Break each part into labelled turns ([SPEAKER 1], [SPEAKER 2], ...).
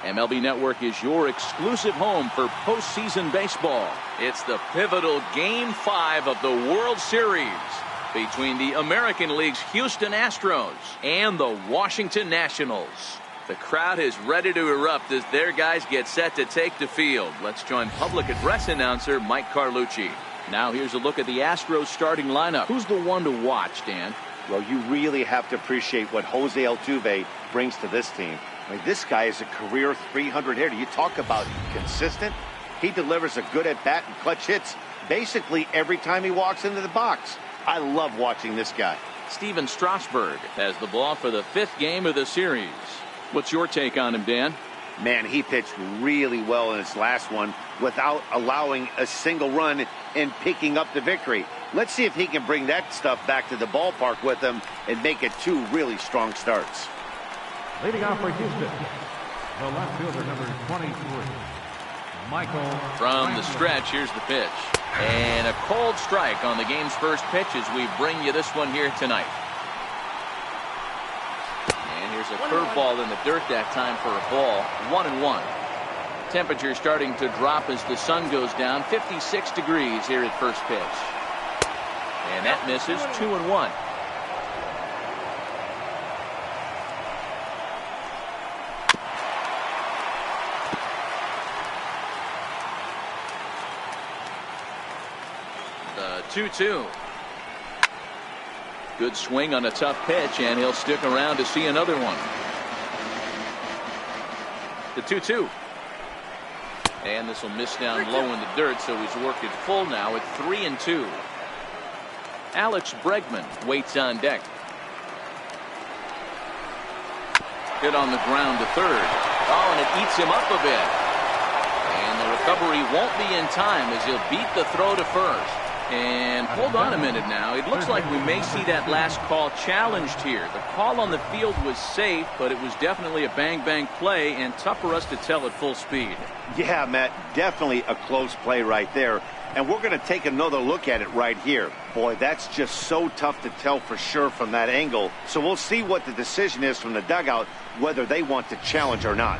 [SPEAKER 1] MLB Network is your exclusive home for postseason baseball. It's the pivotal Game 5 of the World Series between the American League's Houston Astros and the Washington Nationals. The crowd is ready to erupt as their guys get set to take the field. Let's join public address announcer Mike Carlucci. Now here's a look at the Astros starting lineup. Who's the one to watch, Dan?
[SPEAKER 2] Well, you really have to appreciate what Jose Altuve brings to this team. I mean, this guy is a career 300 hitter. You talk about consistent. He delivers a good at-bat and clutch hits basically every time he walks into the box. I love watching this guy.
[SPEAKER 1] Steven Strasburg has the ball for the 5th game of the series. What's your take on him, Dan?
[SPEAKER 2] Man, he pitched really well in his last one without allowing a single run and picking up the victory. Let's see if he can bring that stuff back to the ballpark with him and make it 2 really strong starts.
[SPEAKER 3] Leading off for Houston, the left fielder, number 23, Michael.
[SPEAKER 1] From the stretch, here's the pitch. And a cold strike on the game's first pitch as we bring you this one here tonight. And here's a curveball in the dirt that time for a ball. 1-1. Temperature starting to drop as the sun goes down. 56 degrees here at first pitch. And that misses. 2-1. The 2-2. Good swing on a tough pitch, and he'll stick around to see another one. The 2-2. And this will miss down low in the dirt, so he's worked it full now at 3-2. Alex Bregman waits on deck. Hit on the ground to third. Oh, and it eats him up a bit. And the recovery won't be in time as he'll beat the throw to first. And hold on a minute now. It looks like we may see that last call challenged here. The call on the field was safe, but it was definitely a bang-bang play and tough for us to tell at full speed.
[SPEAKER 2] Yeah, Matt, definitely a close play right there. And we're going to take another look at it right here. Boy, that's just so tough to tell for sure from that angle. So we'll see what the decision is from the dugout, whether they want to challenge or not.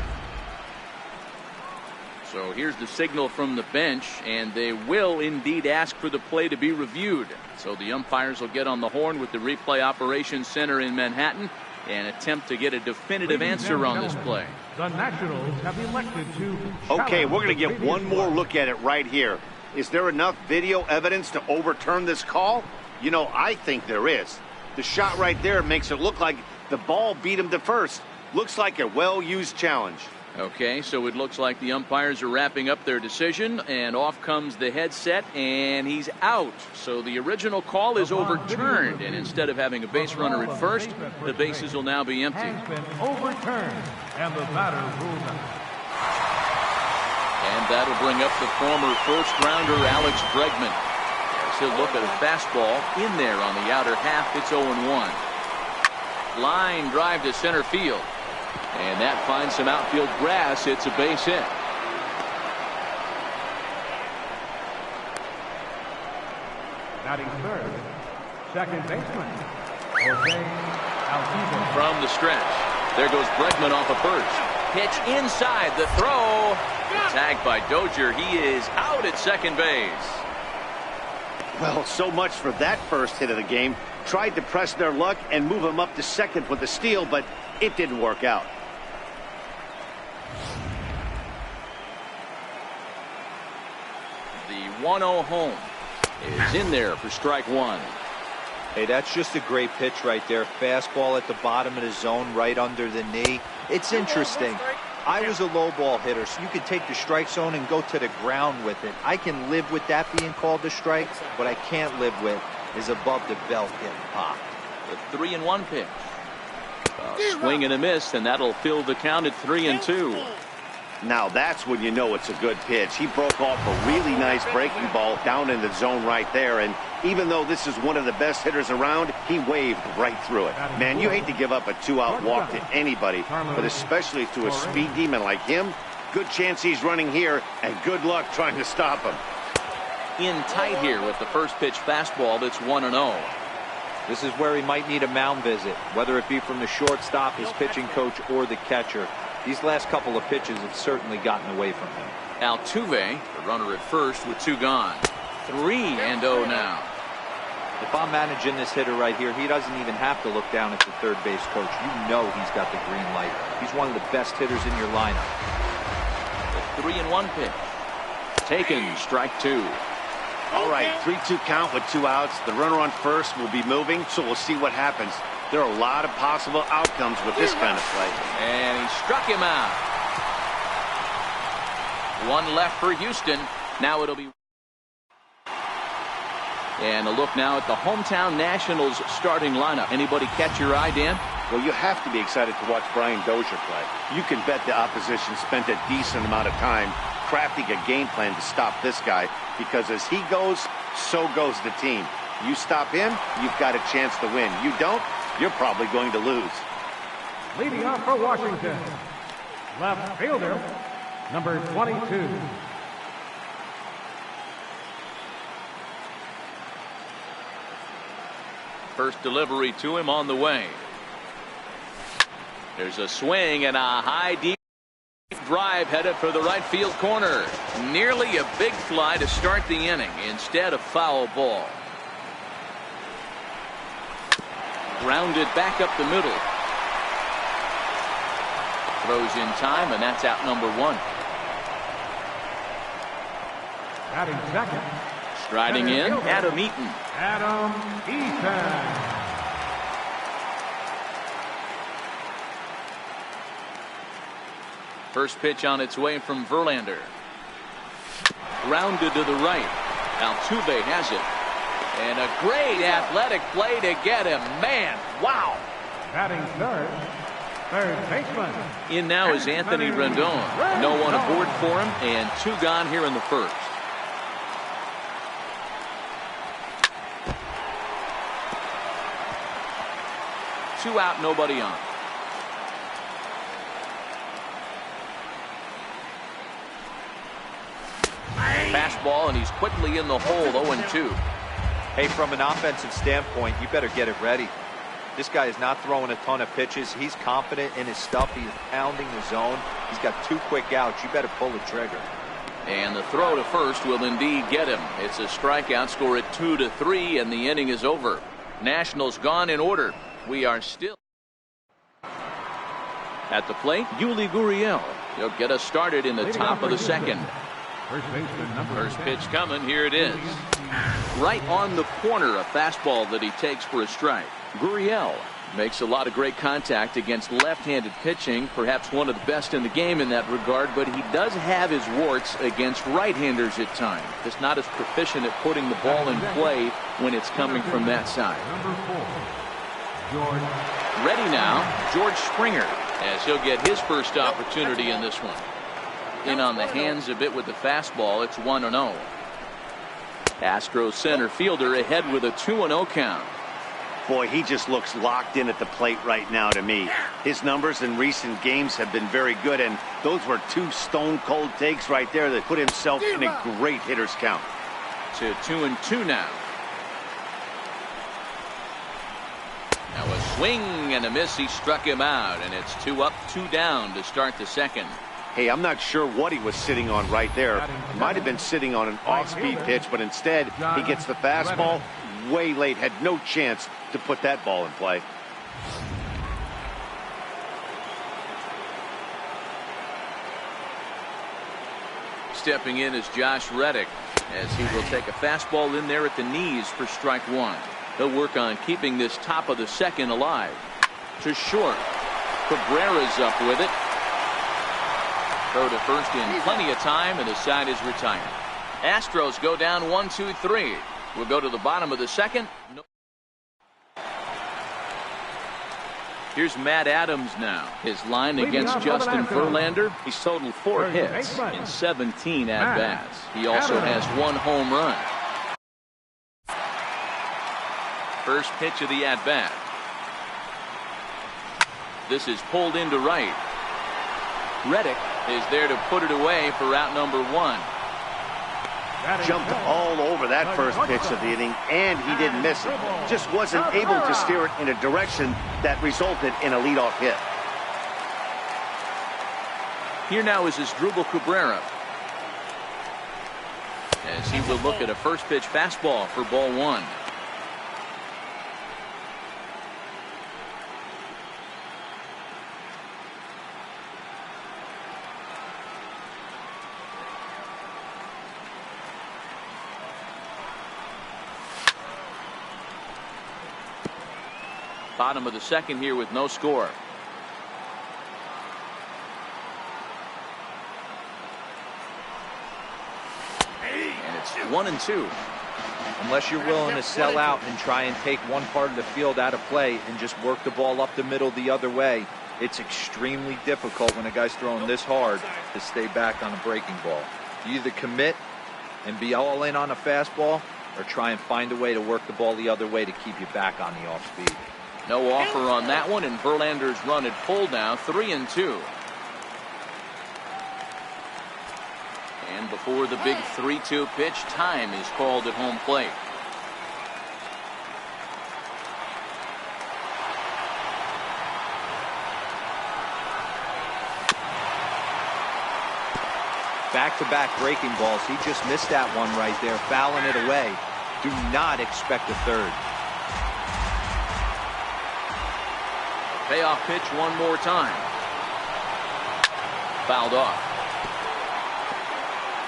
[SPEAKER 1] So here's the signal from the bench, and they will indeed ask for the play to be reviewed. So the umpires will get on the horn with the replay operations center in Manhattan and attempt to get a definitive answer on this play.
[SPEAKER 3] The Nationals have elected to.
[SPEAKER 2] Okay, we're going to get one more look at it right here. Is there enough video evidence to overturn this call? You know, I think there is. The shot right there makes it look like the ball beat him to first. Looks like a well-used challenge.
[SPEAKER 1] Okay, so it looks like the umpires are wrapping up their decision, and off comes the headset, and he's out. So the original call is overturned, and instead of having a base runner at first, the bases will now be empty.
[SPEAKER 3] Has been overturned, and the batter ruled out.
[SPEAKER 1] And that'll bring up the former first-rounder Alex Bregman. As he'll look at a fastball in there on the outer half. It's 0-1. Line drive to center field. And that finds some outfield grass. It's a base hit.
[SPEAKER 3] Batting third, second baseman, Jose Altuve.
[SPEAKER 1] From the stretch. There goes Bregman off of first. Pitch inside. The throw. Tagged by Dozier. He is out at second base.
[SPEAKER 2] Well, so much for that first hit of the game. Tried to press their luck and move him up to second with the steal, but it didn't work out.
[SPEAKER 1] The 1-0 home is in there for strike one.
[SPEAKER 4] Hey, that's just a great pitch right there. Fastball at the bottom of the zone, right under the knee. It's interesting. I was a low ball hitter, so you could take the strike zone and go to the ground with it. I can live with that being called a strike. What I can't live with is above the belt getting popped.
[SPEAKER 1] The 3-1 pitch. Swing and a miss, and that'll fill the count at 3-2.
[SPEAKER 2] Now that's when you know it's a good pitch. He broke off a really nice breaking ball down in the zone right there, and even though this is one of the best hitters around, he waved right through it. Man, you hate to give up a 2-out walk to anybody, but especially to a speed demon like him. Good chance he's running here, and good luck trying to stop him.
[SPEAKER 1] In tight here with the first pitch fastball that's 1-0.
[SPEAKER 4] This is where he might need a mound visit, whether it be from the shortstop, his pitching coach, or the catcher. These last couple of pitches have certainly gotten away from him.
[SPEAKER 1] Altuve, the runner at first with 2 gone. 3-0 now.
[SPEAKER 4] If I'm managing this hitter right here, he doesn't even have to look down at the third base coach. You know he's got the green light. He's one of the best hitters in your lineup.
[SPEAKER 1] The 3-1 pitch. Taken, strike 2.
[SPEAKER 2] All right, 3-2 count with 2 outs. The runner on first will be moving, so we'll see what happens. There are a lot of possible outcomes with this kind of play.
[SPEAKER 1] And he struck him out. 1 left for Houston. Now it'll be... And a look now at the hometown Nationals starting lineup. Anybody catch your eye, Dan?
[SPEAKER 2] Well, you have to be excited to watch Brian Dozier play. You can bet the opposition spent a decent amount of time crafting a game plan to stop this guy, because as he goes, so goes the team. You stop him, you've got a chance to win. You don't, you're probably going to lose.
[SPEAKER 3] Leading off for Washington, left fielder, number 22.
[SPEAKER 1] First delivery to him on the way. There's a swing and a high deep drive headed for the right field corner. Nearly a big fly to start the inning. Instead, a foul ball. Grounded back up the middle. Throws in time, and that's out number 1.
[SPEAKER 3] Batting second.
[SPEAKER 1] Striding in, Adam Eaton.
[SPEAKER 3] Adam Eaton.
[SPEAKER 1] First pitch on its way from Verlander. Grounded to the right. Altuve has it. And a great athletic play to get him. Man, wow.
[SPEAKER 3] Batting third baseman.
[SPEAKER 1] In now is Anthony Rendon. No one aboard for him, and 2 gone here in the first. Two out, nobody on. Fastball, and he's quickly in the hole, 0-2.
[SPEAKER 4] Hey, from an offensive standpoint, you better get it ready. This guy is not throwing a ton of pitches. He's confident in his stuff. He's pounding the zone. He's got 2 quick outs. You better pull the trigger.
[SPEAKER 1] And the throw to first will indeed get him. It's a strikeout, score at 2-3, and the inning is over. Nationals gone in order. We are still at the plate. Yuli Gurriel. He'll get us started in the top of the second. First pitch coming. Here it is. Right on the corner, a fastball that he takes for a strike. Gurriel makes a lot of great contact against left-handed pitching, perhaps one of the best in the game in that regard, but he does have his warts against right-handers at times. Just not as proficient at putting the ball in play when it's coming from that side. Ready now, George Springer, as he'll get his first opportunity in this one. In on the hands a bit with the fastball. It's 1-0. Astros center fielder ahead with a 2-0 count.
[SPEAKER 2] Boy, he just looks locked in at the plate right now to me. His numbers in recent games have been very good, and those were 2 stone-cold takes right there that put himself in a great hitter's count.
[SPEAKER 1] To 2-2 now. Now a swing and a miss. He struck him out, and it's 2 up, 2 down to start the second.
[SPEAKER 2] Hey, I'm not sure what he was sitting on right there. He might have been sitting on an off-speed pitch, but instead he gets the fastball way late. Had no chance to put that ball in play.
[SPEAKER 1] Stepping in is Josh Reddick, as he will take a fastball in there at the knees for strike 1. He'll work on keeping this top of the second alive. To short. Cabrera's up with it. Throw to first in plenty of time, and the side is retired. Astros go down 1-2-3. We'll go to the bottom of the second. Here's Matt Adams now. His line against Justin Verlander. He's totaled 4 hits in 17 at-bats. He also has 1 home run. First pitch of the at-bat. This is pulled into right. Reddick is there to put it away for out number 1.
[SPEAKER 2] Jumped all over that first pitch of the inning, and he didn't miss it. Just wasn't able to steer it in a direction that resulted in a leadoff hit.
[SPEAKER 1] Here now is Asdrubal Cabrera, as he will look at a first pitch fastball for ball one. Bottom of the second here with no score. And it's 1-2.
[SPEAKER 4] Unless you're willing to sell out and try and take one part of the field out of play and just work the ball up the middle the other way, it's extremely difficult when a guy's throwing this hard to stay back on a breaking ball. You either commit and be all in on a fastball or try and find a way to work the ball the other way to keep you back on the off speed.
[SPEAKER 1] No offer on that one, and Verlander's run at full now, 3-2. And before the big 3-2 pitch, time is called at home plate.
[SPEAKER 4] Back-to-back breaking balls. He just missed that one right there, fouling it away. Do not expect a third.
[SPEAKER 1] Payoff pitch one more time. Fouled off.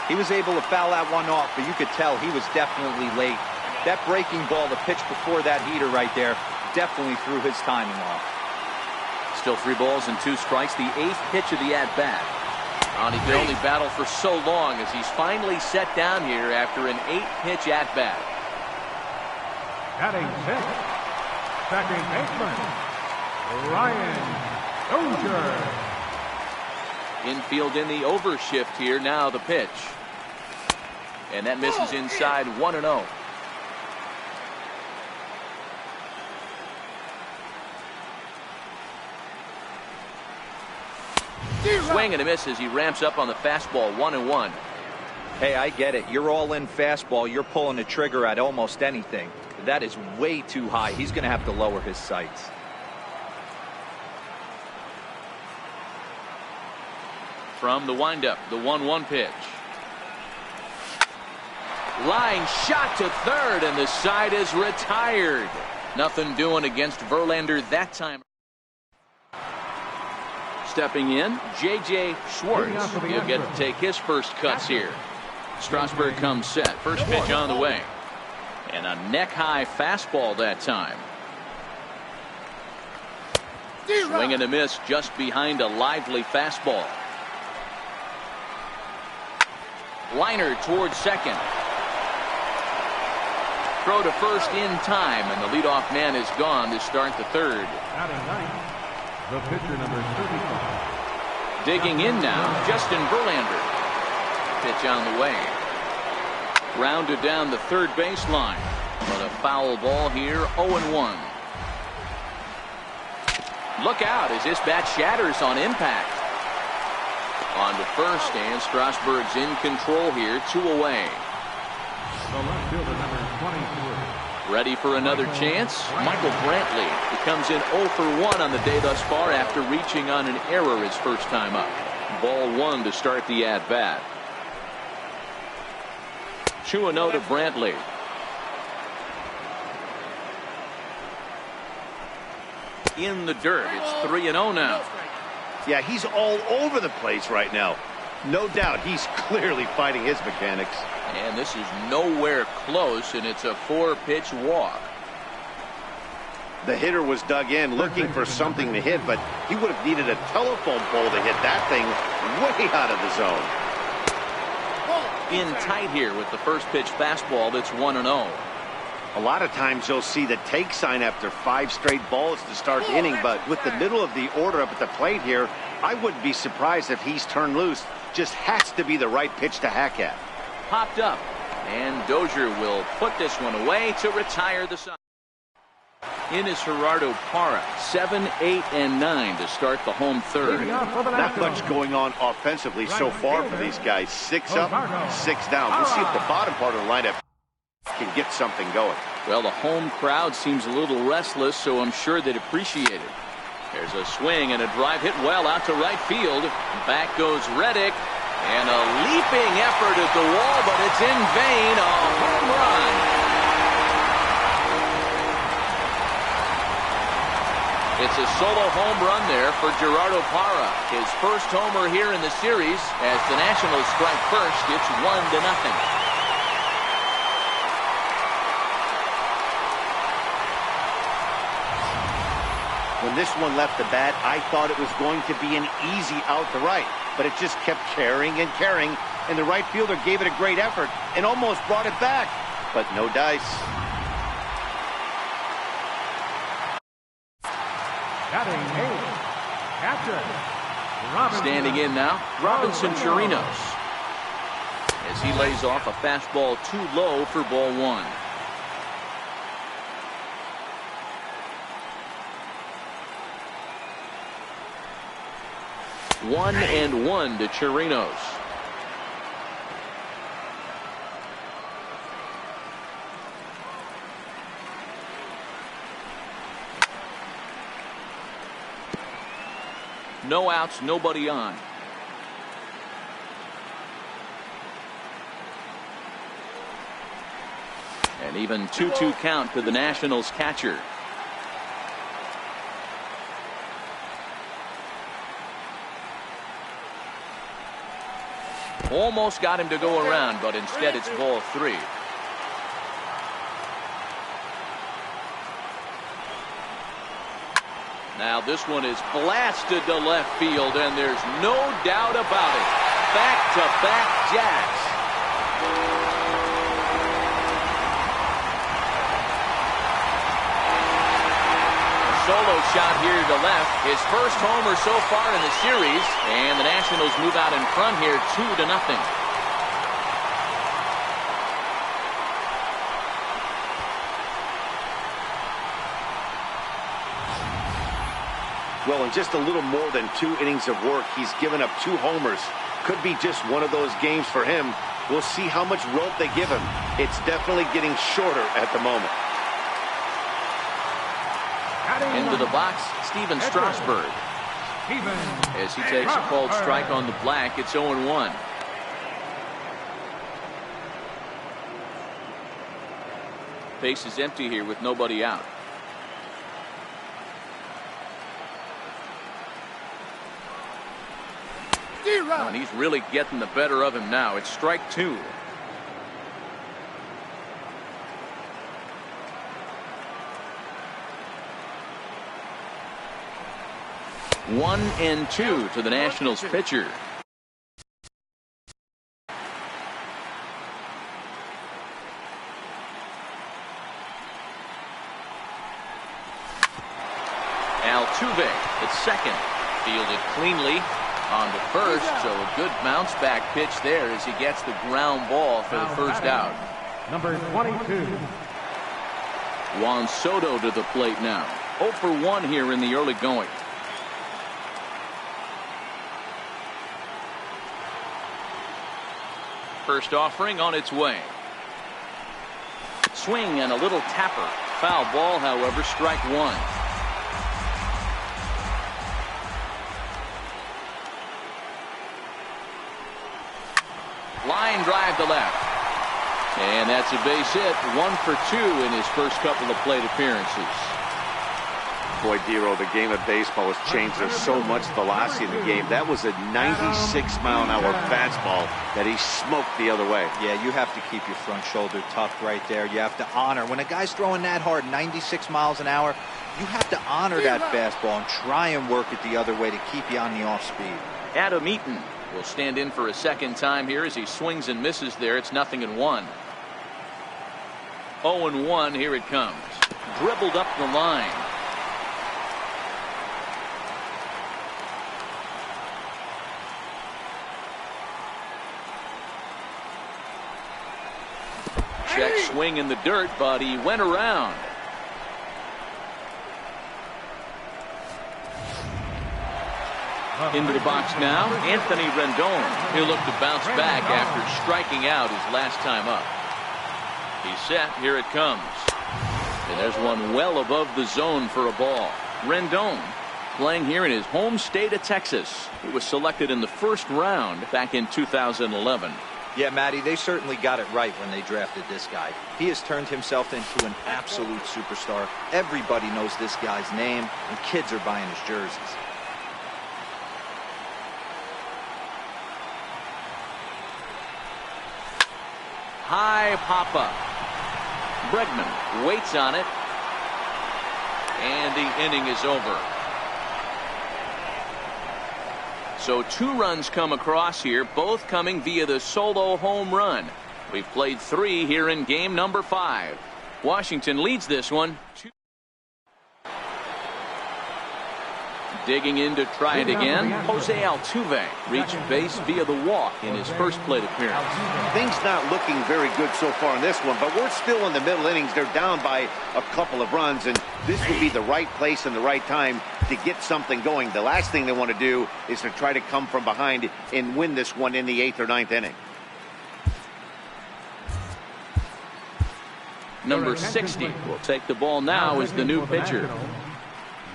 [SPEAKER 4] He was able to foul that one off, but you could tell he was definitely late. That breaking ball, the pitch before that heater right there, definitely threw his timing off.
[SPEAKER 1] Still 3 balls and 2 strikes. The 8th pitch of the at-bat. He could only battle for so long as he's finally set down here after an 8-pitch at-bat.
[SPEAKER 3] Batting 6th, second baseman, Ryan Dozier.
[SPEAKER 1] Infield in the overshift here. Now the pitch. And that misses inside, 1-0. Swing and a miss as he ramps up on the fastball, 1-1.
[SPEAKER 4] Hey, I get it. You're all in fastball. You're pulling the trigger at almost anything. That is way too high. He's going to have to lower his sights.
[SPEAKER 1] From the windup, the 1-1 pitch. Line shot to third, and the side is retired. Nothing doing against Verlander that time. Stepping in, J.J. Schwartz. He'll get to take his first cuts here. Strasburg comes set. First pitch on the way. And a neck-high fastball that time. Swing and a miss just behind a lively fastball. Liner towards second. Throw to first in time, and the leadoff man is gone to start the third.
[SPEAKER 3] The pitcher number 35.
[SPEAKER 1] Digging in now, Justin Verlander. Pitch on the way. Rounded down the third baseline. But a foul ball here, 0-1. Look out as this bat shatters on impact. On to first, and Strasburg's in control here, 2 away.
[SPEAKER 3] The left fielder number 23.
[SPEAKER 1] Ready for another chance? Michael Brantley, who comes in 0 for 1 on the day thus far after reaching on an error his first time up. Ball 1 to start the at-bat. 2-0 to Brantley. In the dirt, it's 3-0 now.
[SPEAKER 2] Yeah, he's all over the place right now. No doubt he's clearly fighting his mechanics.
[SPEAKER 1] And this is nowhere close, and it's a 4-pitch walk.
[SPEAKER 2] The hitter was dug in looking for something to hit, but he would have needed a telephone pole to hit that thing way out of the zone.
[SPEAKER 1] In tight here with the first pitch fastball that's 1-0.
[SPEAKER 2] A lot of times you'll see the take sign after 5 straight balls to start the inning, but with the middle of the order up at the plate here, I wouldn't be surprised if he's turned loose. Just has to be the right pitch to hack at.
[SPEAKER 1] Popped up, and Dozier will put this one away to retire the side. In is Gerardo Parra, 7, 8, and 9 to start the home third.
[SPEAKER 2] Not much going on offensively so far for these guys. 6 up, 6 down. We'll see if the bottom part of the lineup can get something going.
[SPEAKER 1] Well, the home crowd seems a little restless, so I'm sure they'd appreciate it. There's a swing and a drive hit well out to right field. Back goes Reddick. And a leaping effort at the wall, but it's in vain. A home run. It's a solo home run there for Gerardo Parra. His first homer here in the series as the Nationals strike first. It's 1-0.
[SPEAKER 2] When this one left the bat, I thought it was going to be an easy out to right, but it just kept carrying and carrying, and the right fielder gave it a great effort and almost brought it back, but no dice.
[SPEAKER 3] Batting eighth, catcher, Robinson.
[SPEAKER 1] Standing in now, Robinson Chirinos. As he lays off a fastball too low for ball one. 1-1 to Chirinos. No outs, nobody on. An even 2-2 count to the Nationals catcher. Almost got him to go around, but instead it's ball 3. Now this one is blasted to left field, and there's no doubt about it. Back-to-back jacks. Solo shot here to left. His first homer so far in the series, and the Nationals move out in front here 2-0.
[SPEAKER 2] Well, in just a little more than 2 innings of work, he's given up 2 homers. Could be just one of those games for him. We'll see how much rope they give him. It's definitely getting shorter at the moment.
[SPEAKER 1] Into the box, Steven Strasburg. As he takes a called strike on the black, it's 0-1. Base is empty here with nobody out. Oh, and he's really getting the better of him now. It's strike 2. One and 2 to the Nationals pitcher. Altuve at second. Fielded cleanly on to first, so a good bounce back pitch there as he gets the ground ball for the first out.
[SPEAKER 3] Number 22.
[SPEAKER 1] Juan Soto to the plate now. 0 for 1 here in the early going. First offering on its way. Swing and a little tapper. Foul ball, however, strike 1. Line drive to left. And that's a base hit. 1 for 2 in his first couple of plate appearances.
[SPEAKER 2] Boy, Dero, the game of baseball has changed. There's so much velocity in the game. That was a 96-mile-an-hour fastball that he smoked the other way.
[SPEAKER 4] Yeah, you have to keep your front shoulder tucked right there. You have to honor. When a guy's throwing that hard, 96 miles an hour, you have to honor that fastball and try and work it the other way to keep you on the off speed.
[SPEAKER 1] Adam Eaton will stand in for a second time here as he swings and misses there. It's 0-1. 0-1, here it comes. Dribbled up the line. Check swing in the dirt, but he went around. Into the box now, Anthony Rendon. He'll look to bounce back after striking out his last time up. He's set. Here it comes. And there's one well above the zone for a ball. Rendon playing here in his home state of Texas. He was selected in the first round back in 2011.
[SPEAKER 4] Yeah, Matty, they certainly got it right when they drafted this guy. He has turned himself into an absolute superstar. Everybody knows this guy's name, and kids are buying his jerseys.
[SPEAKER 1] High pop-up. Bregman waits on it. And the inning is over. So 2 runs come across here, both coming via the solo home run. We've played 3 here in game number 5. Washington leads this one. Digging in to try it again. Jose Altuve reached base via the walk in his first plate appearance.
[SPEAKER 2] Things not looking very good so far in this one, but we're still in the middle innings. They're down by a couple of runs, and this would be the right place and the right time to get something going. The last thing they want to do is to try to come from behind and win this one in the 8th or 9th inning.
[SPEAKER 1] Number 60 will take the ball now as the new pitcher.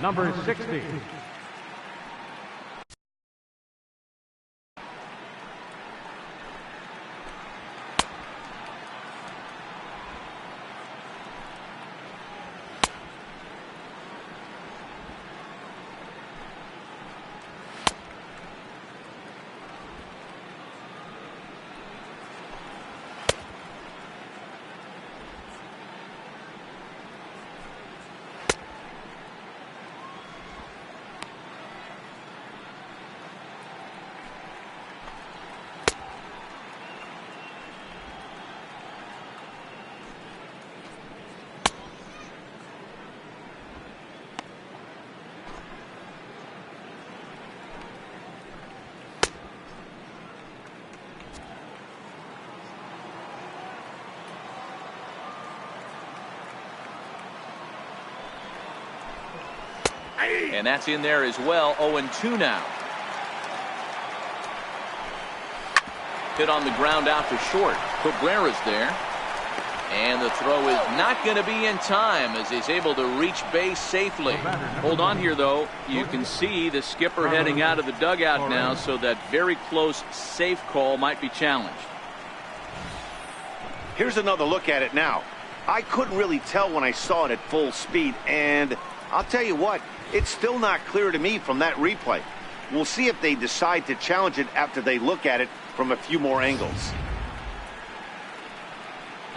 [SPEAKER 3] Number 60.
[SPEAKER 1] And that's in there as well. 0-2 now. Hit on the ground out to short. Cabrera's there. And the throw is not going to be in time as he's able to reach base safely. Hold on here, though. You can see the skipper heading out of the dugout now, so that very close safe call might be challenged.
[SPEAKER 2] Here's another look at it now. I couldn't really tell when I saw it at full speed, and I'll tell you what, it's still not clear to me from that replay. We'll see if they decide to challenge it after they look at it from a few more angles.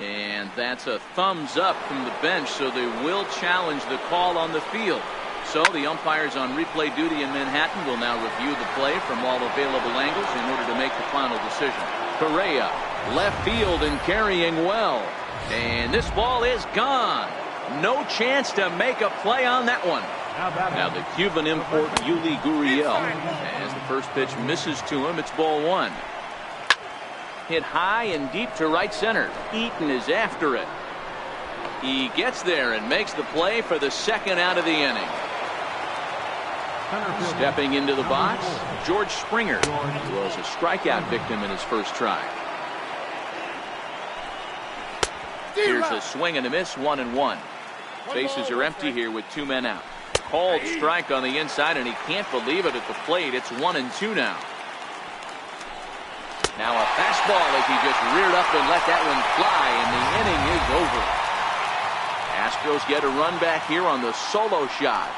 [SPEAKER 1] And that's a thumbs up from the bench, so they will challenge the call on the field. So the umpires on replay duty in Manhattan will now review the play from all available angles in order to make the final decision. Correa, left field and carrying well. And this ball is gone. No chance to make a play on that one. Now the Cuban import Yuli Gurriel, as the first pitch misses to him, it's ball 1. Hit high and deep to right center. Eaton is after it. He gets there and makes the play for the second out of the inning. Stepping into the box, George Springer, who was a strikeout victim in his first try. Here's a swing and a miss, 1-1. Bases are empty here with 2 men out. Called strike on the inside, and he can't believe it at the plate. It's 1-2 now. Now a fastball as he just reared up and let that one fly, and the inning is over. Astros get a run back here on the solo shot.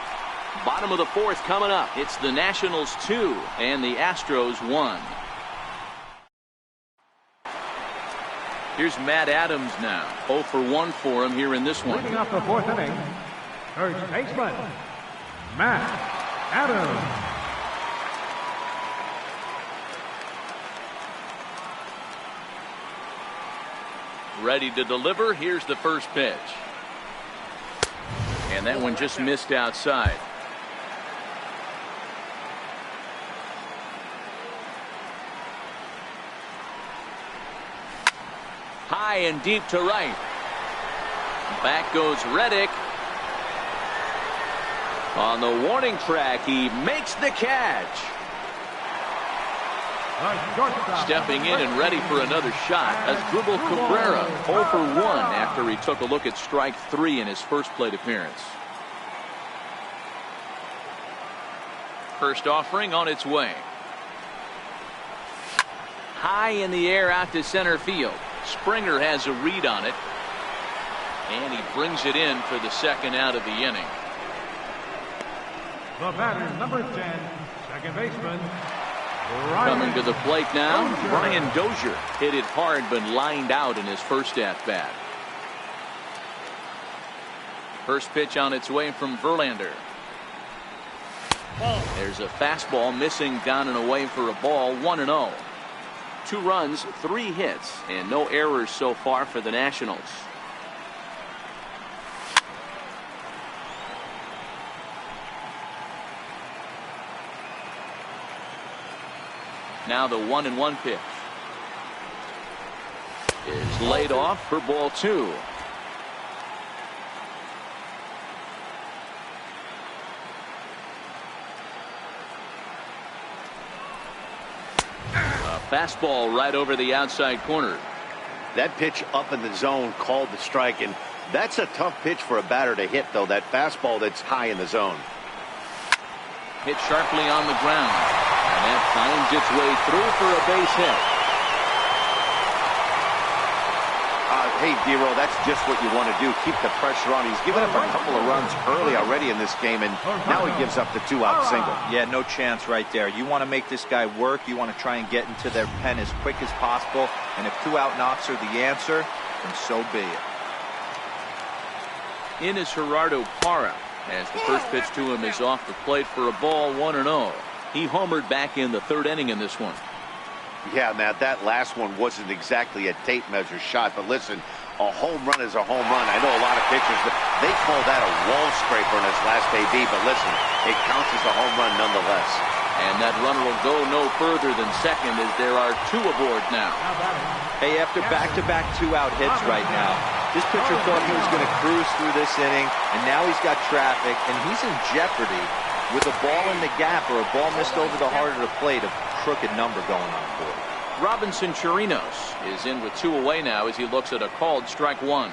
[SPEAKER 1] Bottom of the 4th coming up. It's the Nationals 2 and the Astros 1. Here's Matt Adams now. 0 for 1 for him here in this one.
[SPEAKER 3] Leading off the 4th inning, first baseman, Matt Adams.
[SPEAKER 1] Ready to deliver. Here's the first pitch. And that one just missed outside. High and deep to right. Back goes Reddick. On the warning track, he makes the catch. Stepping in and ready for another shot, Asdrubal Cabrera, 0 for 1 after he took a look at strike 3 in his first plate appearance. First offering on its way. High in the air out to center field. Springer has a read on it. And he brings it in for the second out of the inning.
[SPEAKER 3] The batter, number 10, second baseman.
[SPEAKER 1] Coming to the plate now, Brian Dozier hit it hard but lined out in his first at-bat. First pitch on its way from Verlander. There's a fastball missing down and away for a ball. 1-0. 2 runs, 3 hits, and no errors so far for the Nationals. Now the 1-1 pitch is laid off for ball 2. A fastball right over the outside corner.
[SPEAKER 2] That pitch up in the zone called the strike, and that's a tough pitch for a batter to hit, though. That fastball that's high in the zone.
[SPEAKER 1] Hit sharply on the ground. And that finds its way through for a base hit.
[SPEAKER 2] Hey, Dero, that's just what you want to do. Keep the pressure on. He's given up a couple of runs early already in this game, and now he gives up the 2-out single.
[SPEAKER 4] Yeah, no chance right there. You want to make this guy work. You want to try and get into their pen as quick as possible. And if 2-out knocks are the answer, then so be it.
[SPEAKER 1] In is Gerardo Parra, as the first pitch to him is off the plate for a ball. 1-0. He homered back in the 3rd inning in this one.
[SPEAKER 2] Yeah, Matt, that last one wasn't exactly a tape measure shot, but listen, a home run is a home run. I know a lot of pitchers, they call that a wall scraper in his last AB, but listen, it counts as a home run nonetheless.
[SPEAKER 1] And that runner will go no further than second as there are 2 aboard now.
[SPEAKER 4] Hey, after back-to-back 2-out hits right now, this pitcher thought he was going to cruise through this inning, and now he's got traffic, and he's in jeopardy with a ball in the gap or a ball missed over the heart of the plate, a crooked number going on for him.
[SPEAKER 1] Robinson Chirinos is in with 2 away now as he looks at a called strike 1.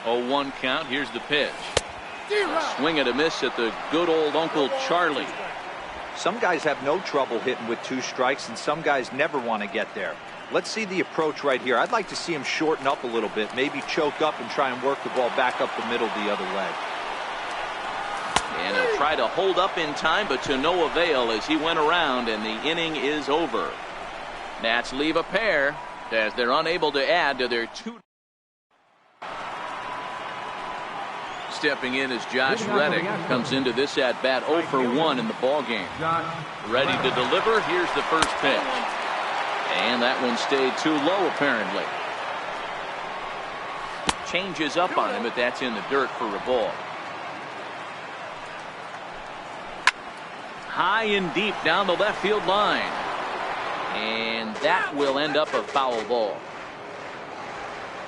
[SPEAKER 1] Oh, 1 count. Here's the pitch. A swing and a miss at the good old Uncle Charlie.
[SPEAKER 4] Some guys have no trouble hitting with 2 strikes, and some guys never want to get there. Let's see the approach right here. I'd like to see him shorten up a little bit, maybe choke up and try and work the ball back up the middle the other way.
[SPEAKER 1] And he'll try to hold up in time, but to no avail as he went around, and the inning is over. Nats leave a pair as they're unable to add to their 2. Stepping in as Josh Reddick comes into this at-bat 0 for 1 in the ballgame. Ready to deliver. Here's the first pitch. And that one stayed too low, apparently. Changes up on him, but that's in the dirt for a ball. High and deep down the left field line. And that will end up a foul ball.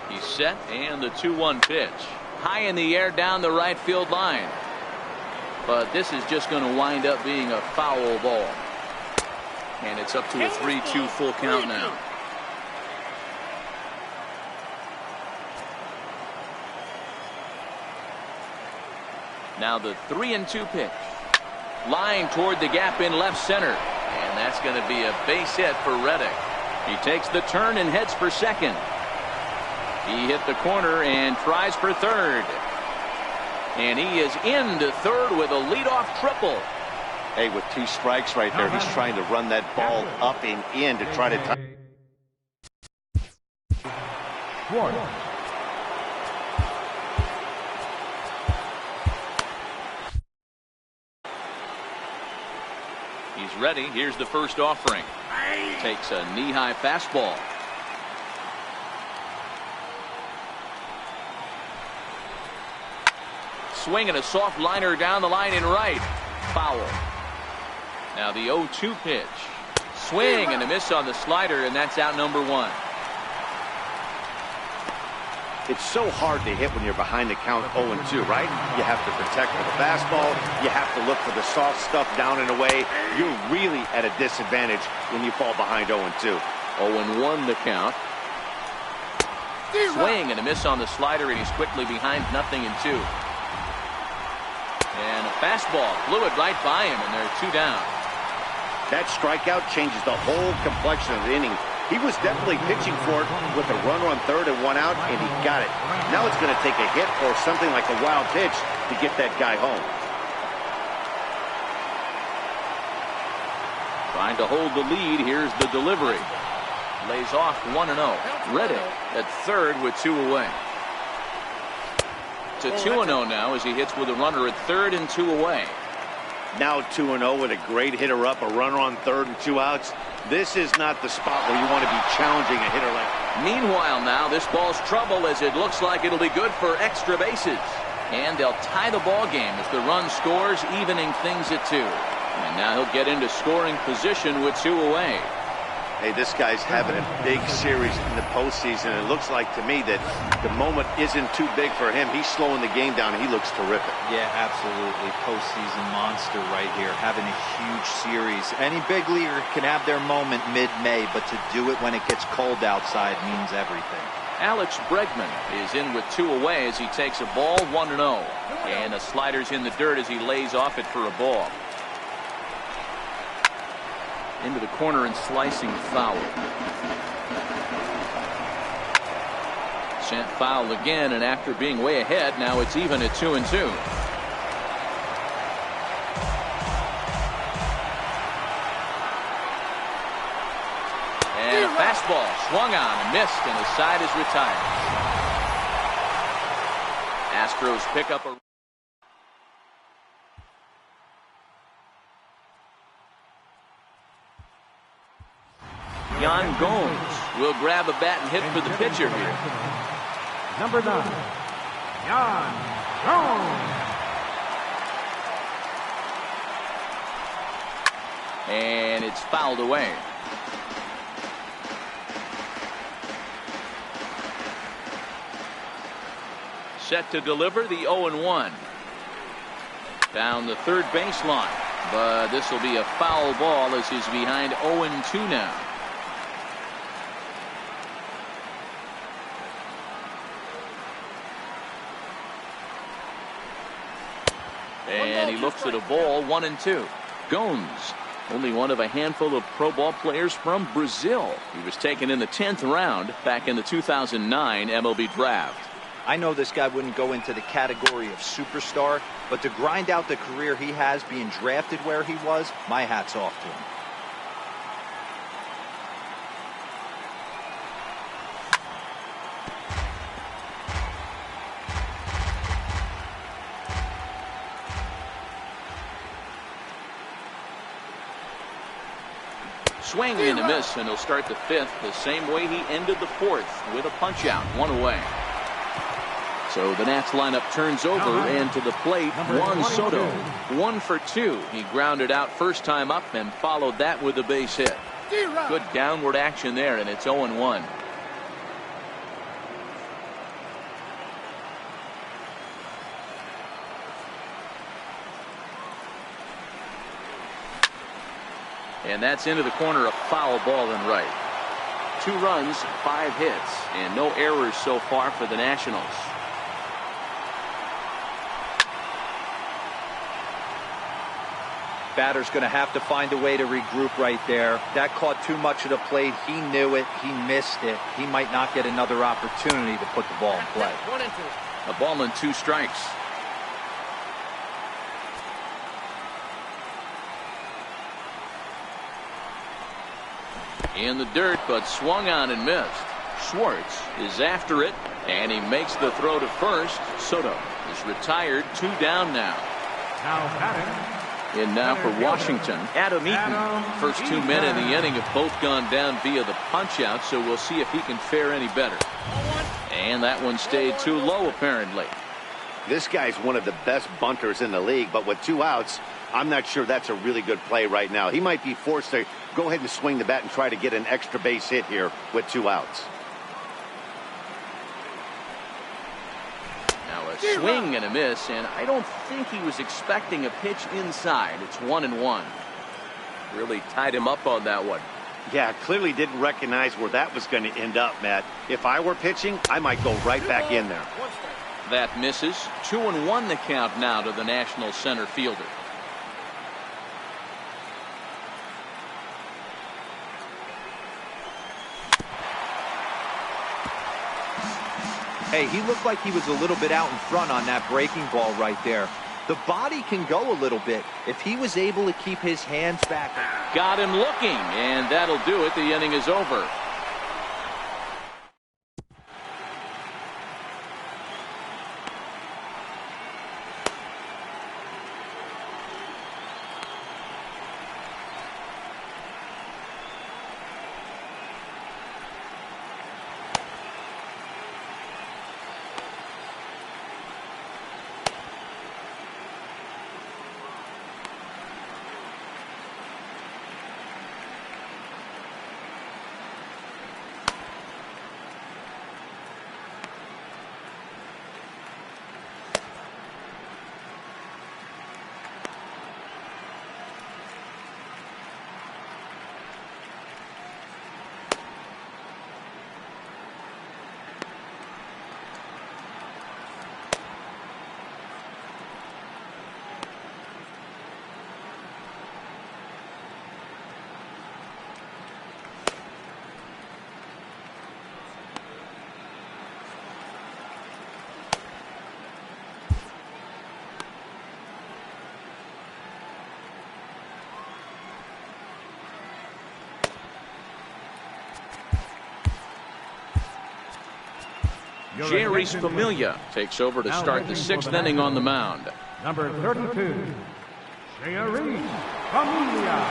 [SPEAKER 1] He's set, and the 2-1 pitch. High in the air down the right field line. But this is just going to wind up being a foul ball. And it's up to a 3-2 full count now. Now the 3-2 pitch. Line toward the gap in left center. And that's going to be a base hit for Reddick. He takes the turn and heads for second. He hit the corner and tries for third. And he is into third with a leadoff triple.
[SPEAKER 2] Hey, with 2 strikes right there, he's trying to run that ball up and in to try to tie.
[SPEAKER 1] He's ready. Here's the first offering. Takes a knee-high fastball. Swing and a soft liner down the line in right. Foul. Now the 0-2 pitch. Swing and a miss on the slider, and that's out number 1.
[SPEAKER 2] It's so hard to hit when you're behind the count 0-2, right? You have to protect for the fastball. You have to look for the soft stuff down and away. You're really at a disadvantage when you fall behind 0-2.
[SPEAKER 1] 0-1 the count. Swing and a miss on the slider, and he's quickly behind 0-2. And a fastball blew it right by him, and they're 2 down.
[SPEAKER 2] That strikeout changes the whole complexion of the inning. He was definitely pitching for it with a runner on third and 1 out, and he got it. Now it's going to take a hit or something like a wild pitch to get that guy home.
[SPEAKER 1] Trying to hold the lead. Here's the delivery. Lays off 1-0. Reddick at third with 2 away. To 2-0 now as he hits with a runner at third and 2 away.
[SPEAKER 2] Now 2-0 with a great hitter up, a runner on third and 2 outs. This is not the spot where you want to be challenging a hitter like.
[SPEAKER 1] Meanwhile now, this ball's trouble as it looks like it'll be good for extra bases. And they'll tie the ball game as the run scores, evening things at 2. And now he'll get into scoring position with 2 away.
[SPEAKER 2] Hey, this guy's having a big series in the postseason. It looks like to me that the moment isn't too big for him. He's slowing the game down, and he looks terrific.
[SPEAKER 4] Yeah, absolutely. Postseason monster right here, having a huge series. Any big leaguer can have their moment mid-May, but to do it when it gets cold outside means everything.
[SPEAKER 1] Alex Bregman is in with 2 away as he takes a ball 1-0. And the slider's in the dirt as he lays off it for a ball. Into the corner and slicing foul. Sent foul again, and after being way ahead, now it's even at 2-2. And a fastball swung on and missed, and his side is retired. Astros pick up a. Yan Gomes will grab a bat and hit for the pitcher here.
[SPEAKER 3] Number 9, Yan Gomes.
[SPEAKER 1] And it's fouled away. Set to deliver the 0-1. Down the third baseline. But this will be a foul ball as he's behind 0-2 now. And he looks at a ball, 1-2. Gomes, only one of a handful of pro ball players from Brazil. He was taken in the 10th round back in the 2009 MLB draft.
[SPEAKER 4] I know this guy wouldn't go into the category of superstar, but to grind out the career he has being drafted where he was, my hat's off to him.
[SPEAKER 1] Swing and a miss, and he'll start the 5th the same way he ended the 4th with a punch out, 1 away. So the Nats lineup turns over, and to the plate, Juan Soto. 1 for 2. He grounded out first time up and followed that with a base hit. Good downward action there, and it's 0-1. And that's into the corner, a foul ball and right. 2 runs, 5 hits, and no errors so far for the Nationals.
[SPEAKER 4] Batter's going to have to find a way to regroup right there. That caught too much of the plate. He knew it. He missed it. He might not get another opportunity to put the ball in play.
[SPEAKER 1] 1-2. A ball and 2 strikes. In the dirt, but swung on and missed. Schwartz is after it, and he makes the throw to first. Soto is retired, 2 down now.
[SPEAKER 3] Now batting.
[SPEAKER 1] In now for Washington, Adam Eaton. First 2 men in the inning have both gone down via the punch out, so we'll see if he can fare any better. And that one stayed too low, apparently.
[SPEAKER 2] This guy's one of the best bunters in the league, but with 2 outs, I'm not sure that's a really good play right now. He might be forced to go ahead and swing the bat and try to get an extra base hit here with 2 outs.
[SPEAKER 1] Now a swing and a miss, and I don't think he was expecting a pitch inside. It's 1-1. Really tied him up on that one.
[SPEAKER 2] Yeah, clearly didn't recognize where that was going to end up, Matt. If I were pitching, I might go right back in there.
[SPEAKER 1] That misses. 2-1 the count now to the national center fielder.
[SPEAKER 4] Hey, he looked like he was a little bit out in front on that breaking ball right there. The body can go a little bit. If he was able to keep his hands back.
[SPEAKER 1] Got him looking, and that'll do it. The inning is over. Jerry's Familia takes over to start the 6th inning on the mound.
[SPEAKER 3] Number 32, Jerry's Familia.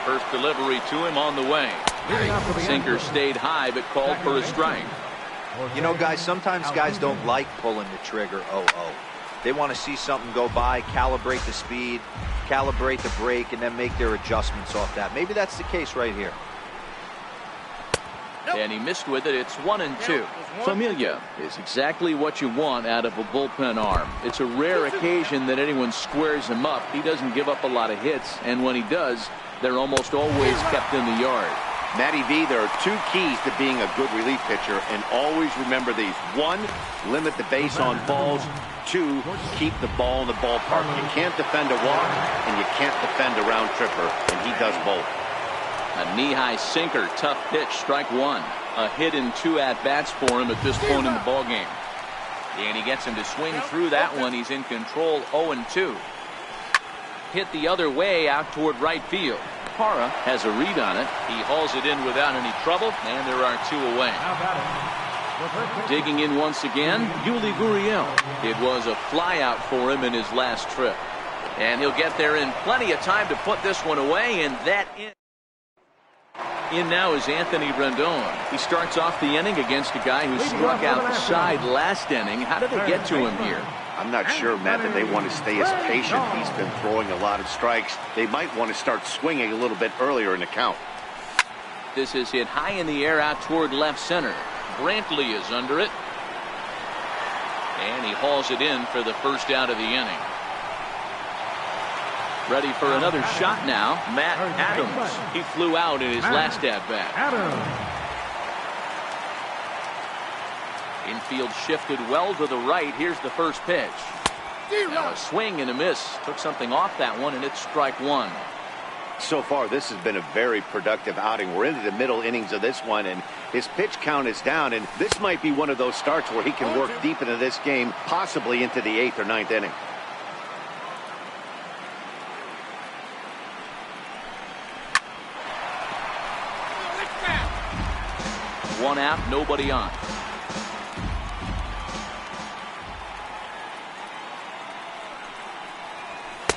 [SPEAKER 1] First delivery to him on the way. Sinker stayed high but called for a strike.
[SPEAKER 4] You know, guys, sometimes guys don't like pulling the trigger. They want to see something go by, calibrate the speed, calibrate the brake, and then make their adjustments off that. Maybe that's the case right here.
[SPEAKER 1] And he missed with it. It's 1-2. Familia is exactly what you want out of a bullpen arm. It's a rare occasion that anyone squares him up. He doesn't give up a lot of hits, and when he does, they're almost always kept in the yard.
[SPEAKER 2] Matty V, there are 2 keys to being a good relief pitcher, and always remember these. 1, limit the base on balls. 2, keep the ball in the ballpark. You can't defend a walk, and you can't defend a round tripper, and he does both.
[SPEAKER 1] A knee-high sinker, tough pitch, strike 1. A hit in 2 at-bats for him at this point in the ballgame. And he gets him to swing through that one. He's in control, 0-2. Hit the other way out toward right field. Parra has a read on it. He hauls it in without any trouble, and there are 2 away. Digging in once again, Yuli Gurriel. It was a flyout for him in his last trip. And he'll get there in plenty of time to put this one away, and that in now is Anthony Rendon. He starts off the inning against a guy who struck out the side last inning. How did they get to him here?
[SPEAKER 2] I'm not sure, Matt, that they want to stay as patient. He's been throwing a lot of strikes. They might want to start swinging a little bit earlier in the count.
[SPEAKER 1] This is hit high in the air out toward left center. Brantley is under it. And he hauls it in for the first out of the inning. Ready for another shot now, Matt Adams. He flew out in his last at-bat. Infield shifted well to the right. Here's the first pitch. Now a swing and a miss. Took something off that one, and it's strike 1.
[SPEAKER 2] So far, this has been a very productive outing. We're into the middle innings of this one, and his pitch count is down, and this might be one of those starts where he can work deep into this game, possibly into the 8th or 9th inning.
[SPEAKER 1] One out, nobody on.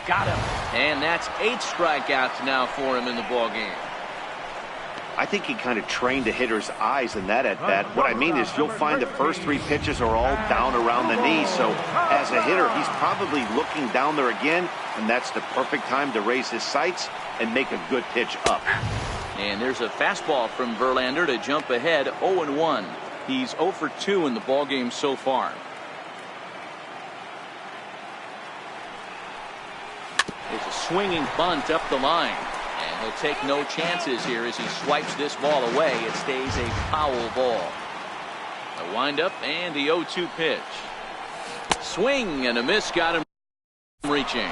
[SPEAKER 1] Got him. And that's 8 strikeouts now for him in the ballgame.
[SPEAKER 2] I think he kind of trained the hitter's eyes in that at-bat. What I mean is you'll find the first 3 pitches are all down around the knee. So as a hitter, he's probably looking down there again, and that's the perfect time to raise his sights and make a good pitch up.
[SPEAKER 1] And there's a fastball from Verlander to jump ahead, 0-1. He's 0 for 2 in the ballgame so far. It's a swinging bunt up the line. And he'll take no chances here as he swipes this ball away. It stays a foul ball. The windup and the 0-2 pitch. Swing and a miss, got him reaching.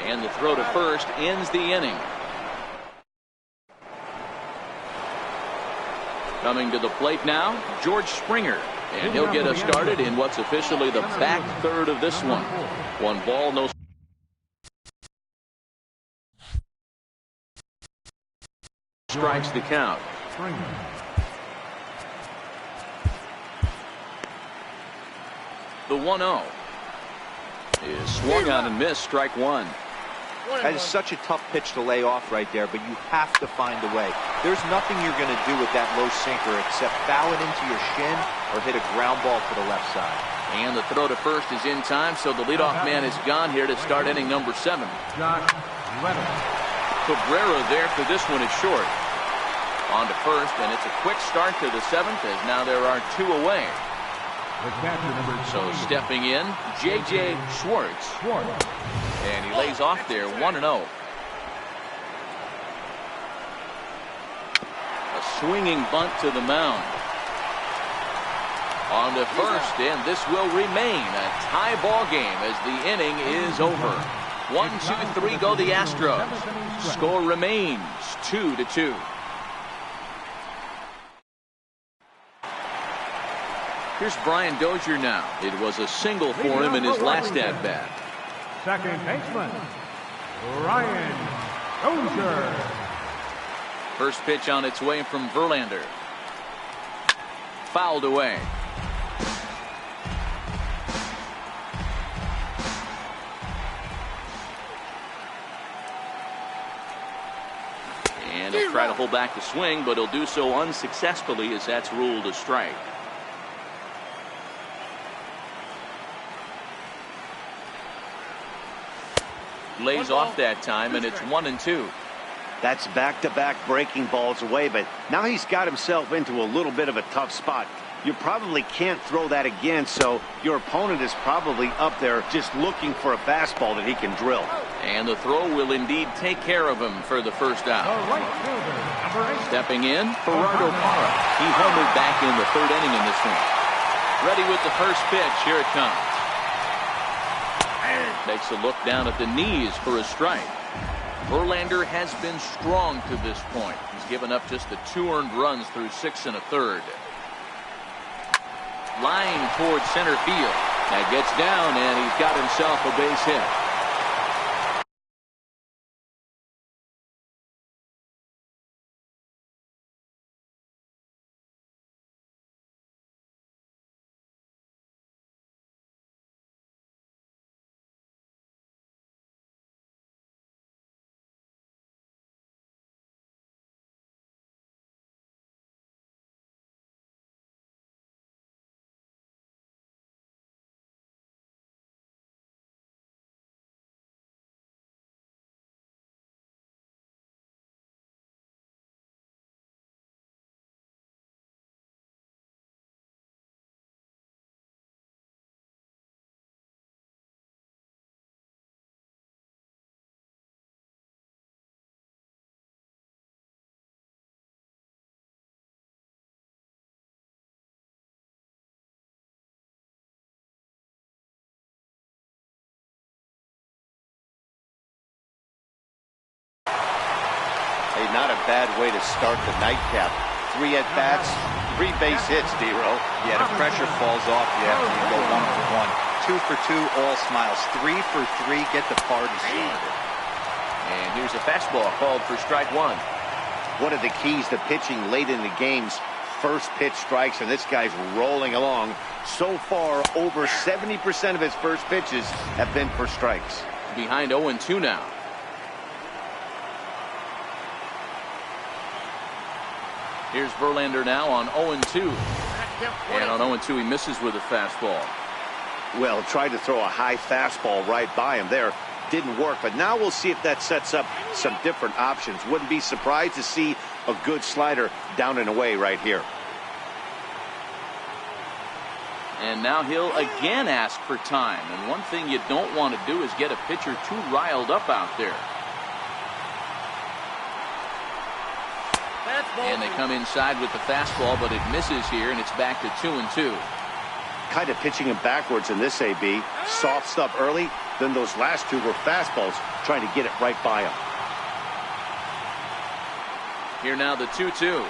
[SPEAKER 1] And the throw to first ends the inning. Coming to the plate now, George Springer. And he'll get us started in what's officially the back third of this one. 1 ball, no strikes the count. The 1-0 is swung on and missed, strike 1.
[SPEAKER 4] That is such a tough pitch to lay off right there, but you have to find a way. There's nothing you're going to do with that low sinker except foul it into your shin or hit a ground ball to the left side.
[SPEAKER 1] And the throw to first is in time, so the leadoff man is gone here to start inning number 7. Cabrera there for this one is short. On to first, and it's a quick start to the 7th as now there are 2 away. So stepping in, J.J. Schwartz. And he lays off there, 1-0. A swinging bunt to the mound. On to first, and this will remain a tie ball game as the inning is over. 1, 2, 3 go the Astros. Score remains 2-2. Here's Brian Dozier now. It was a single for him in his last at-bat.
[SPEAKER 3] Second baseman, Brian Dozier.
[SPEAKER 1] First pitch on its way from Verlander. Fouled away. And he'll try to hold back the swing, but he'll do so unsuccessfully as that's ruled a strike. Lays off that time, and it's 1-2.
[SPEAKER 2] That's back-to-back breaking balls away, but now he's got himself into a little bit of a tough spot. You probably can't throw that again, so your opponent is probably up there just looking for a fastball that he can drill.
[SPEAKER 1] And the throw will indeed take care of him for the first out. Stepping in, Gerardo Parra. He homered back in the 3rd inning in this one. Ready with the first pitch. Here it comes. Takes a look down at the knees for a strike. Verlander has been strong to this point. He's given up just the 2 earned runs through 6 1/3. Line towards center field. That gets down, and he's got himself a base hit.
[SPEAKER 2] Hey, not a bad way to start the nightcap. 3 at-bats, 3 base hits, D-Row.
[SPEAKER 4] Yeah, the pressure falls off you after you go 1 for 1. 2 for 2, all smiles. 3 for 3, get the party started.
[SPEAKER 1] And here's a fastball called for strike 1.
[SPEAKER 2] One of the keys to pitching late in the games, first pitch strikes, and this guy's rolling along. So far, over 70% of his first pitches have been for strikes.
[SPEAKER 1] Behind 0-2 now. Here's Verlander now on 0-2. And on 0-2, he misses with a fastball.
[SPEAKER 2] Well, tried to throw a high fastball right by him there. Didn't work, but now we'll see if that sets up some different options. Wouldn't be surprised to see a good slider down and away right here.
[SPEAKER 1] And now he'll again ask for time. And one thing you don't want to do is get a pitcher too riled up out there. And they come inside with the fastball, but it misses here, and it's back to 2-2.
[SPEAKER 2] Kind of pitching him backwards in this AB. Soft stuff early, then those last two were fastballs, trying to get it right by him.
[SPEAKER 1] Here now the 2-2.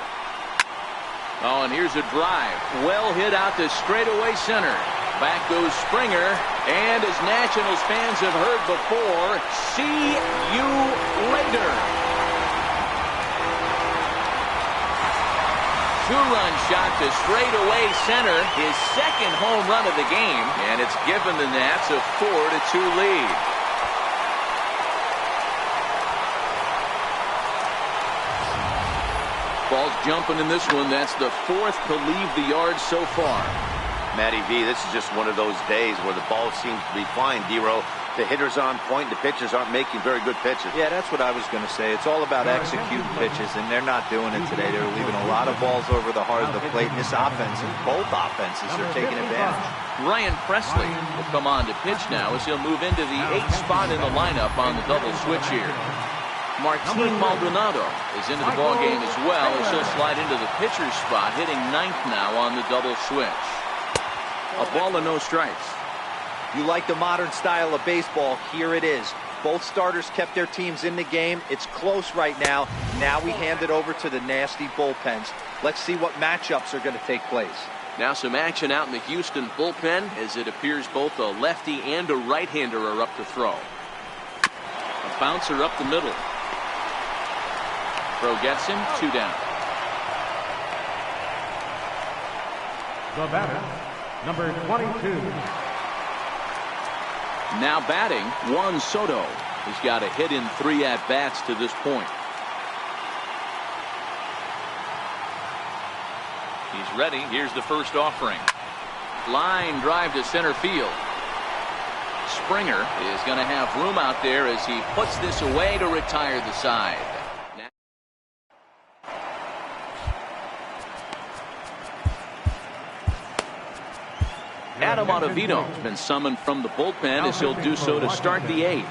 [SPEAKER 1] Oh, and here's a drive. Well hit out to straightaway center. Back goes Springer, and as Nationals fans have heard before, see you later. Two-run shot to straightaway center, his second home run of the game, and it's given the Nats a 4-2 lead. Ball's jumping in this one. That's the fourth to leave the yard so far.
[SPEAKER 2] Matty V, this is just one of those days where the ball seems to be flying, D-Row. The hitter's on point, the pitchers aren't making very good pitches.
[SPEAKER 4] Yeah, that's what I was going to say. It's all about executing pitches, and they're not doing it today. They're leaving a lot of balls over the heart of the plate, and this offense, and both offenses are taking advantage.
[SPEAKER 1] Ryan Presley will come on to pitch now as he'll move into the 8th spot in the lineup on the double switch here. Martin Maldonado is into the ballgame as well as he'll slide into the pitcher's spot, hitting 9th now on the double switch. A ball and no strikes.
[SPEAKER 4] You like the modern style of baseball, here it is. Both starters kept their teams in the game. It's close right now. Now we hand it over to the nasty bullpens. Let's see what matchups are going to take place.
[SPEAKER 1] Now some action out in the Houston bullpen as it appears both a lefty and a right-hander are up to throw. A bouncer up the middle. Throw gets him, 2 down.
[SPEAKER 3] The batter, number 22.
[SPEAKER 1] Now batting, Juan Soto. He's got a hit in 3 at-bats to this point. He's ready. Here's the first offering. Line drive to center field. Springer is going to have room out there as he puts this away to retire the side. Adam Ottavino has been summoned from the bullpen as he'll do so to start the 8th.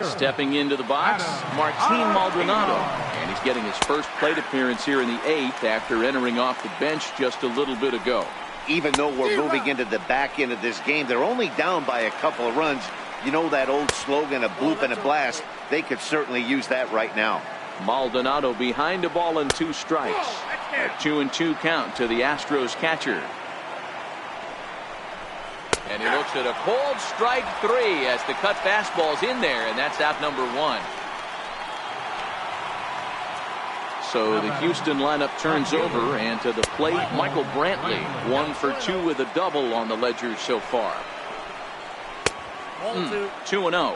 [SPEAKER 1] Stepping into the box, Martin Maldonado. And he's getting his first plate appearance here in the 8th after entering off the bench just a little bit ago.
[SPEAKER 2] Even though we're moving into the back end of this game, they're only down by a couple of runs. You know that old slogan, a bloop and a blast? They could certainly use that right now.
[SPEAKER 1] Maldonado behind a ball and 2 strikes. A 2-2 count to the Astros catcher. And he looks at a cold strike 3 as the cut fastball's in there, and that's out number 1. So the Houston lineup turns over, and to the plate, Michael Brantley, 1 for 2 with a double on the ledger so far. 2-0.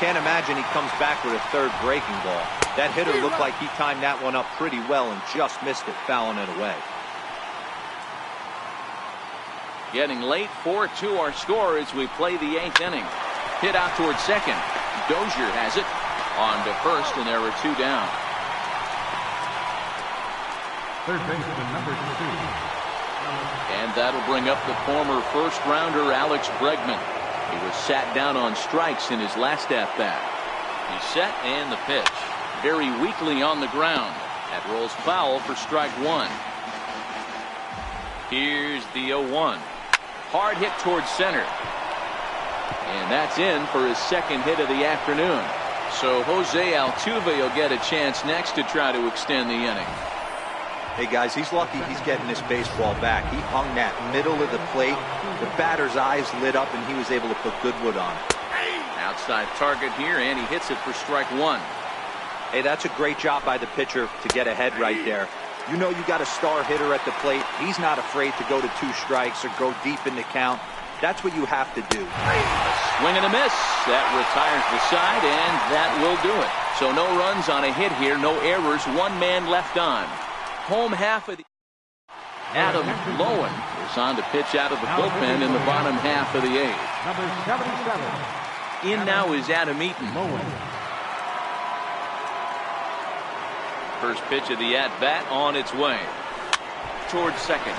[SPEAKER 4] Can't imagine he comes back with a 3rd breaking ball. That hitter looked like he timed that one up pretty well and just missed it, fouling it away.
[SPEAKER 1] Getting late, 4-2 our score as we play the 8th inning. Hit out towards second. Dozier has it. On to first, and there are 2 down.
[SPEAKER 3] Third baseman, number 2.
[SPEAKER 1] And that'll bring up the former first-rounder Alex Bregman. He was sat down on strikes in his last at-bat. He's set and the pitch. Very weakly on the ground. That rolls foul for strike 1. Here's the 0-1. Hard hit towards center. And that's in for his 2nd hit of the afternoon. So Jose Altuve will get a chance next to try to extend the inning.
[SPEAKER 4] Hey guys, he's lucky he's getting this baseball back. He hung that middle of the plate. The batter's eyes lit up and he was able to put good wood on it.
[SPEAKER 1] Outside target here, and he hits it for strike 1.
[SPEAKER 4] Hey, that's a great job by the pitcher to get ahead right there. You know you got a star hitter at the plate. He's not afraid to go to 2 strikes or go deep in the count. That's what you have to do.
[SPEAKER 1] Swing and a miss. That retires the side, and that will do it. So no runs on a hit here, no errors, 1 man left on. Home half of the Adam Lowen is on to pitch out of the bullpen in the bottom half of the 8th.
[SPEAKER 3] Number 77.
[SPEAKER 1] In now is Adam Eaton. First pitch of the at-bat on its way. Towards second.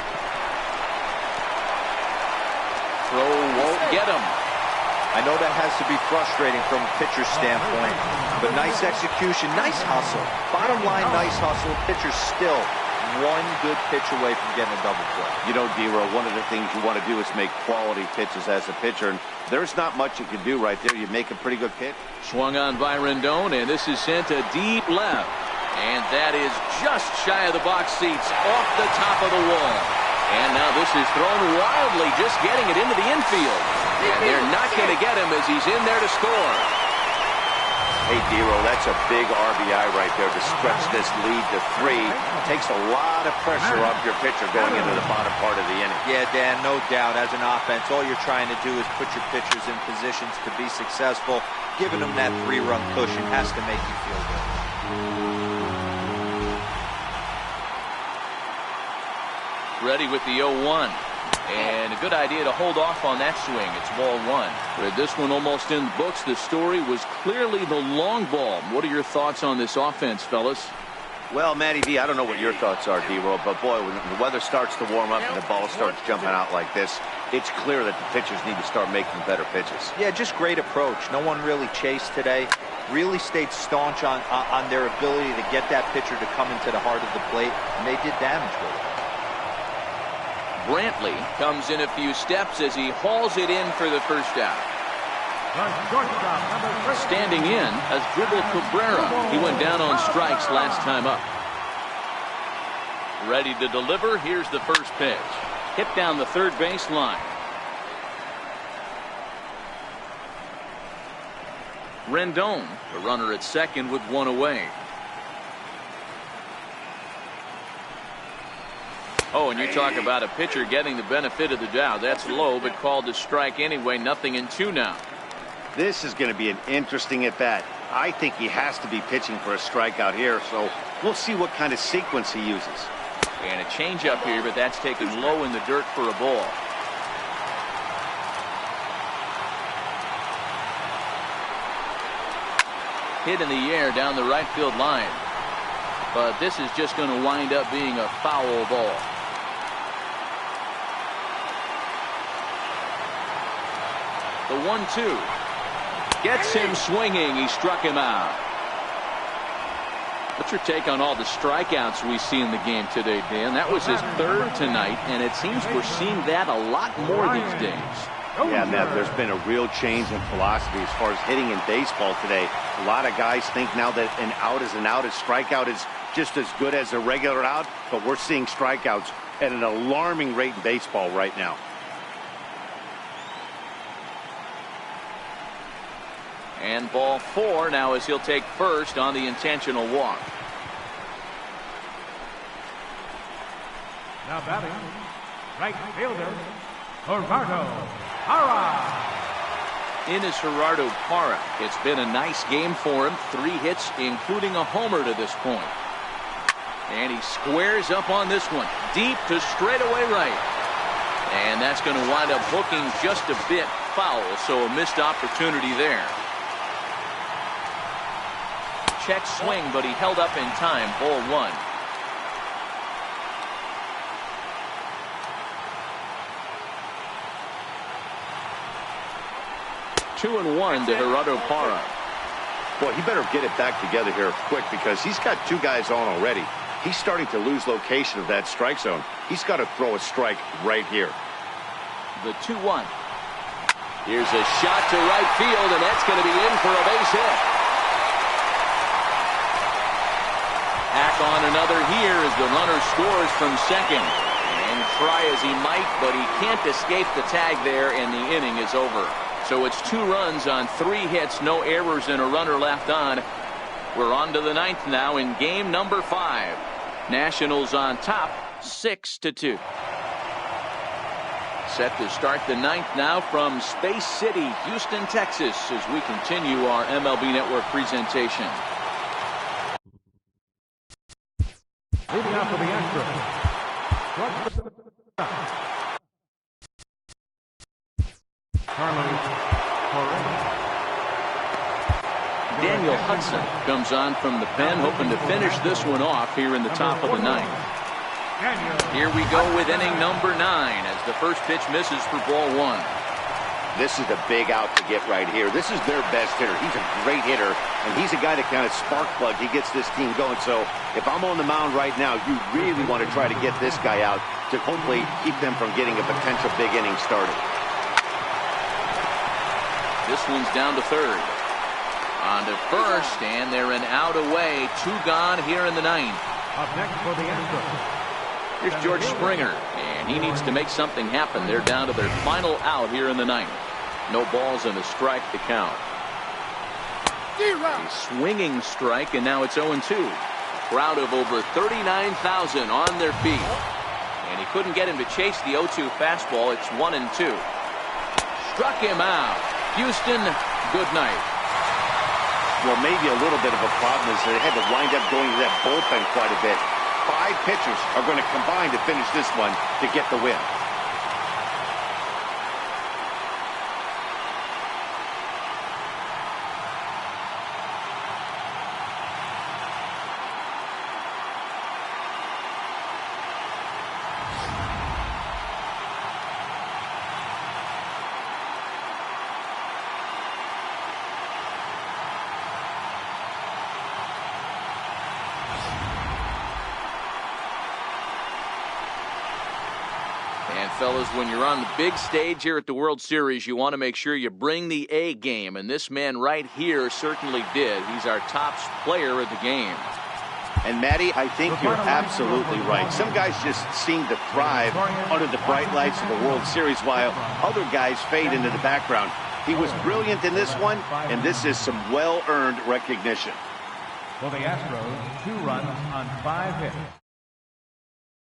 [SPEAKER 1] Throw won't get him.
[SPEAKER 4] I know that has to be frustrating from a pitcher's standpoint, but nice execution, nice hustle. Bottom line, nice hustle. Pitcher's still one good pitch away from getting a double play.
[SPEAKER 2] You know, D-Row, one of the things you want to do is make quality pitches as a pitcher, and there's not much you can do right there. You make a pretty good pitch.
[SPEAKER 1] Swung on by Rendon, and this is sent to deep left. And that is just shy of the box seats, off the top of the wall. And now this is thrown wildly, just getting it into the infield. And they're not going to get him as he's in there to score.
[SPEAKER 2] Hey, D-Row, that's a big RBI right there to stretch this lead to 3. Takes a lot of pressure off your pitcher going into the bottom part of the inning.
[SPEAKER 4] Yeah, Dan, no doubt. As an offense, all you're trying to do is put your pitchers in positions to be successful. Giving them that 3-run cushion has to make you feel good.
[SPEAKER 1] Ready with the 0-1. And a good idea to hold off on that swing. It's ball 1. With this one almost in the books, the story was clearly the long ball. What are your thoughts on this offense, fellas?
[SPEAKER 2] Well, Matty V, I don't know what your thoughts are, D-Row, but boy, when the weather starts to warm up and the ball starts jumping out like this, it's clear that the pitchers need to start making better pitches.
[SPEAKER 4] Yeah, just great approach. No one really chased today. Really stayed staunch on their ability to get that pitcher to come into the heart of the plate, and they did damage with it.
[SPEAKER 1] Brantley comes in a few steps as he hauls it in for the first out. Standing in as Dribble Cabrera. He went down on strikes last time up. Ready to deliver. Here's the first pitch. Hit down the third base line. Rendon, the runner at second with 1 away. Oh, and you talk about a pitcher getting the benefit of the doubt. That's low, but called a strike anyway. Nothing in 2 now.
[SPEAKER 2] This is going to be an interesting at-bat. I think he has to be pitching for a strikeout here, so we'll see what kind of sequence he uses.
[SPEAKER 1] And a changeup here, but that's taken low in the dirt for a ball. Hit in the air down the right field line. But this is just going to wind up being a foul ball. The 1-2. Gets him swinging. He struck him out. What's your take on all the strikeouts we see in the game today, Dan? That was his 3rd tonight, and it seems we're seeing that a lot more these days.
[SPEAKER 2] Yeah, Matt, there's been a real change in philosophy as far as hitting in baseball today. A lot of guys think now that an out is an out. A strikeout is just as good as a regular out, but we're seeing strikeouts at an alarming rate in baseball right now.
[SPEAKER 1] And ball 4 now as he'll take first on the intentional walk.
[SPEAKER 3] Now batting, right fielder, Gerardo Parra.
[SPEAKER 1] In is Gerardo Parra. It's been a nice game for him. 3 hits, including a homer to this point. And he squares up on this one. Deep to straightaway right. And that's going to wind up hooking just a bit foul, so a missed opportunity there. Check swing, but he held up in time. Ball 1. Two and 1 to Gerardo Parra.
[SPEAKER 2] Boy, he better get it back together here quick because he's got 2 guys on already. He's starting to lose location of that strike zone. He's got to throw a strike right here.
[SPEAKER 1] The 2-1. Here's a shot to right field, and that's going to be in for a base hit. Hack on another here as the runner scores from second. And try as he might, but he can't escape the tag there, and the inning is over. So it's 2 runs on 3 hits, no errors, and a runner left on. We're on to the 9th now in game number 5. Nationals on top, 6-2. Set to start the 9th now from Space City, Houston, Texas, as we continue our MLB Network presentation.
[SPEAKER 3] Leading out for the Astros.
[SPEAKER 1] Daniel Hudson comes on from the pen, hoping to finish this one off here in the top of the 9th. Here we go with inning number 9 as the first pitch misses for ball 1.
[SPEAKER 2] This is the big out to get right here. This is their best hitter. He's a great hitter, and he's a guy that kind of spark plug. He gets this team going. So if I'm on the mound right now, you really want to try to get this guy out to hopefully keep them from getting a potential big inning started.
[SPEAKER 1] This one's down to third. On to first, and they're an out away. 2 gone here in the ninth.
[SPEAKER 3] Up next for the Astros.
[SPEAKER 1] Here's George Springer, and he needs to make something happen. They're down to their final out here in the ninth. No balls and a strike to count. A swinging strike, and now it's 0-2. A crowd of over 39,000 on their feet. And he couldn't get him to chase the 0-2 fastball. It's 1-2. Struck him out. Houston, good night.
[SPEAKER 2] Well, maybe a little bit of a problem is they had to wind up going to that bullpen quite a bit. 5 pitchers are going to combine to finish this one to get the win.
[SPEAKER 1] And fellas, when you're on the big stage here at the World Series, you want to make sure you bring the A game, and this man right here certainly did. He's our top player of the game.
[SPEAKER 2] And Matty, I think you're absolutely right. Some guys just seem to thrive under the bright lights of the World Series while other guys fade into the background. He was brilliant in this one, and this is some well-earned recognition.
[SPEAKER 3] For the Astros, 2 runs on 5 hits.